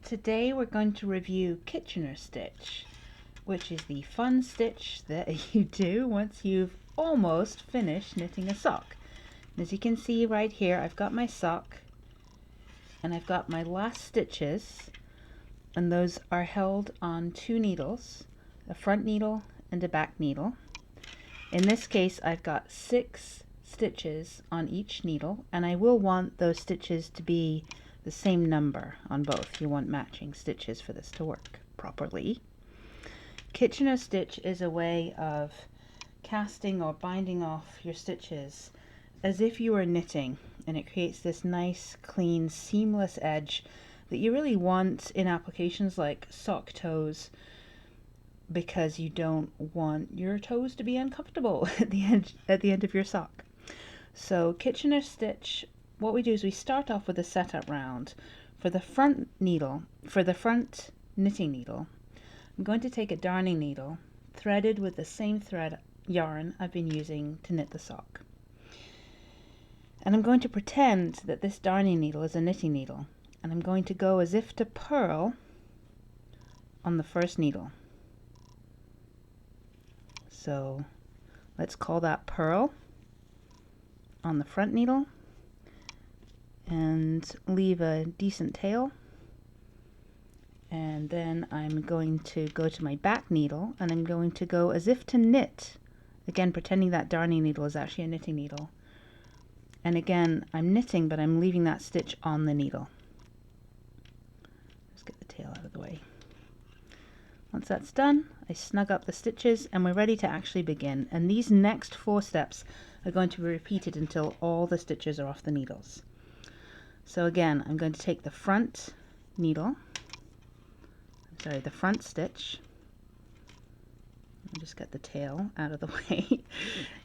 Today we're going to review Kitchener stitch, which is the fun stitch that you do once you've almost finished knitting a sock. And as you can see right here, I've got my sock and I've got my last stitches, and those are held on two needles, a front needle and a back needle. In this case, I've got 6 stitches on each needle, and I will want those stitches to be the same number on both. You want matching stitches for this to work properly. Kitchener stitch is a way of casting or binding off your stitches as if you were knitting, and it creates this nice, clean, seamless edge that you really want in applications like sock toes, because you don't want your toes to be uncomfortable at the end of your sock. So Kitchener stitch, what we do is we start off with a setup round. For the front needle, for the front knitting needle, I'm going to take a darning needle threaded with the same thread yarn I've been using to knit the sock. And I'm going to pretend that this darning needle is a knitting needle, and I'm going to go as if to purl on the first needle. So let's call that purl on the front needle and leave a decent tail. And then I'm going to go to my back needle and I'm going to go as if to knit, again pretending that darning needle is actually a knitting needle. And again, I'm knitting, but I'm leaving that stitch on the needle. Let's get the tail out of the way. Once that's done, I snug up the stitches and we're ready to actually begin. And these next 4 steps are going to be repeated until all the stitches are off the needles. So again, I'm going to take the front needle, the front stitch. I'll just get the tail out of the way.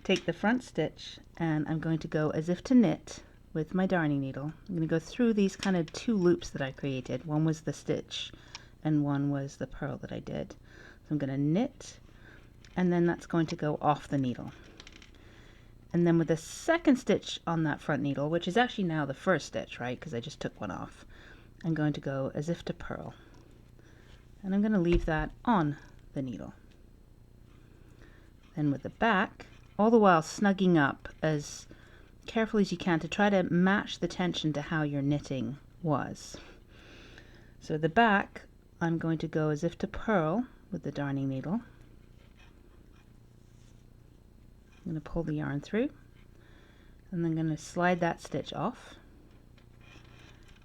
Take the front stitch and I'm going to go as if to knit with my darning needle. I'm going to go through these kind of 2 loops that I created. One was the stitch and one was the purl that I did. So I'm going to knit, and then that's going to go off the needle. And then with the second stitch on that front needle, which is actually now the first stitch, right, because I just took one off, I'm going to go as if to purl. And I'm going to leave that on the needle. Then with the back, all the while snugging up as carefully as you can to try to match the tension to how your knitting was. So the back, I'm going to go as if to purl with the darning needle. I'm going to pull the yarn through, and then I'm going to slide that stitch off.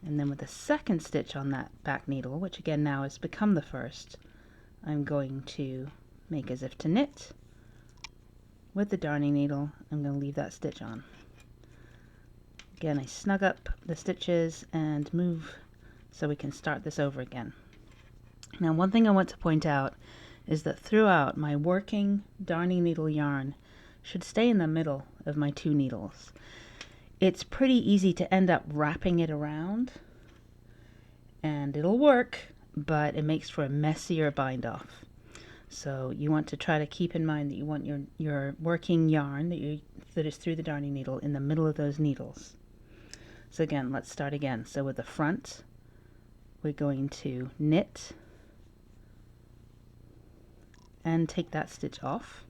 And then with the second stitch on that back needle, which again now has become the first, I'm going to make as if to knit. With the darning needle, I'm going to leave that stitch on. Again, I snug up the stitches and move so we can start this over again. Now, one thing I want to point out is that throughout, my working darning needle yarn should stay in the middle of my 2 needles. It's pretty easy to end up wrapping it around, and it'll work, but it makes for a messier bind off. So you want to try to keep in mind that you want your working yarn that is through the darning needle in the middle of those needles. So again, let's start again. So with the front, we're going to knit and take that stitch off.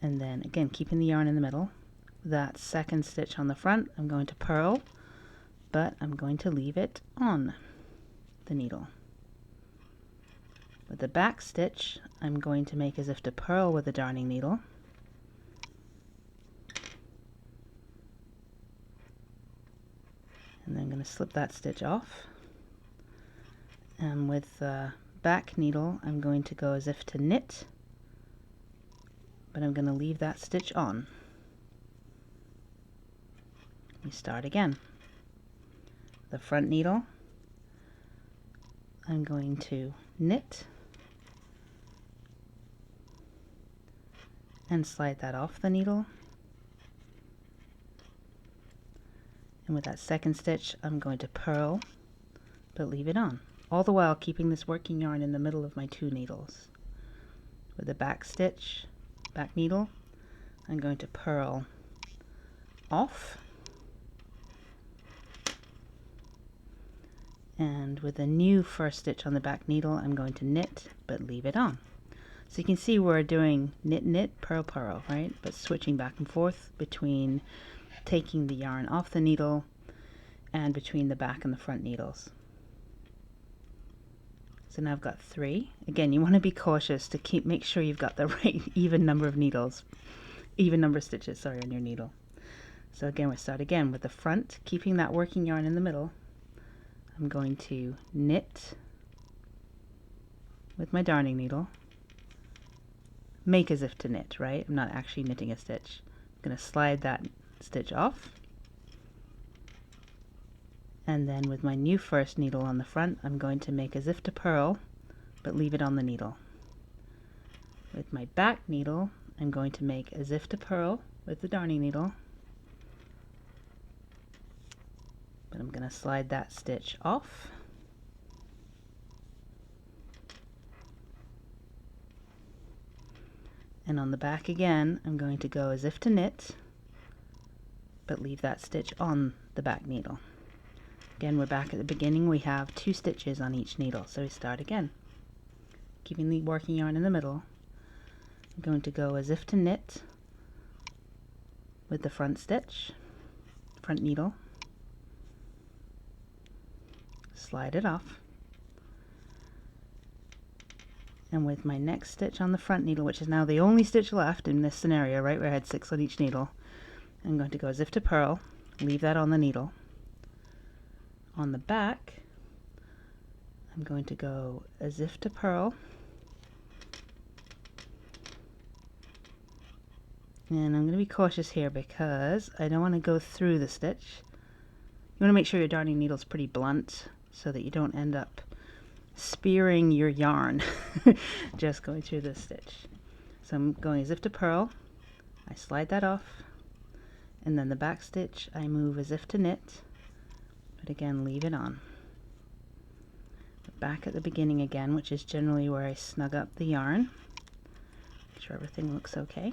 And then again, keeping the yarn in the middle, that second stitch on the front, I'm going to purl, but I'm going to leave it on the needle. With the back stitch, I'm going to make as if to purl with the darning needle. And then I'm going to slip that stitch off. And with the back needle, I'm going to go as if to knit, but I'm going to leave that stitch on. We start again. The front needle, I'm going to knit and slide that off the needle. And with that second stitch, I'm going to purl, but leave it on. All the while keeping this working yarn in the middle of my 2 needles. With the back stitch, back needle, I'm going to purl off And with a new first stitch on the back needle, I'm going to knit but leave it on. So you can see we're doing knit, knit, purl, purl, right? But switching back and forth between taking the yarn off the needle and between the back and the front needles. So now I've got 3. Again, you want to be cautious to make sure you've got the right even number of needles, even number of stitches, sorry, on your needle. So again, we start again with the front, keeping that working yarn in the middle. I'm going to knit with my darning needle. Make as if to knit, right? I'm not actually knitting a stitch. I'm going to slide that stitch off. And then with my new first needle on the front, I'm going to make as if to purl, but leave it on the needle. With my back needle, I'm going to make as if to purl with the darning needle, but I'm going to slide that stitch off. And on the back again, I'm going to go as if to knit, but leave that stitch on the back needle. Again, we're back at the beginning. We have 2 stitches on each needle, so we start again. Keeping the working yarn in the middle, I'm going to go as if to knit with the front stitch, front needle, slide it off, and with my next stitch on the front needle, which is now the only stitch left in this scenario, right where I had 6 on each needle, I'm going to go as if to purl, leave that on the needle. On the back, I'm going to go as if to purl, and I'm going to be cautious here because I don't want to go through the stitch. You want to make sure your darning needle is pretty blunt so that you don't end up spearing your yarn just going through this stitch. So I'm going as if to purl, I slide that off, and then the back stitch I move as if to knit, but again leave it on. Back at the beginning again, which is generally where I snug up the yarn. Make sure everything looks okay.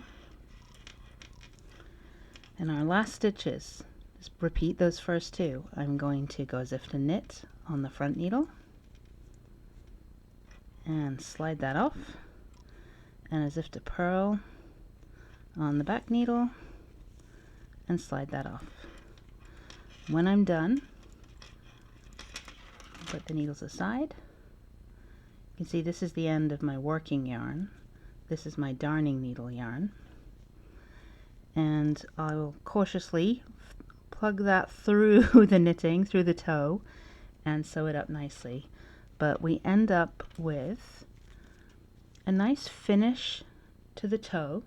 And our last stitches, just repeat those first 2. I'm going to go as if to knit on the front needle and slide that off, and as if to purl on the back needle and slide that off. When I'm done, put the needles aside. You can see this is the end of my working yarn. This is my darning needle yarn. And I will cautiously plug that through the knitting, through the toe, and sew it up nicely. But we end up with a nice finish to the toe.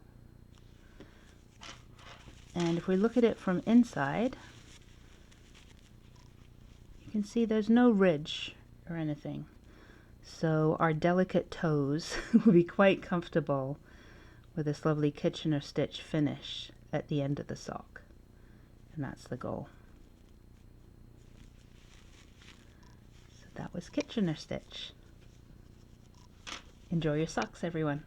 And if we look at it from inside, you can see there's no ridge or anything. So our delicate toes will be quite comfortable with this lovely Kitchener stitch finish at the end of the sock. And that's the goal. So that was Kitchener stitch. Enjoy your socks, everyone.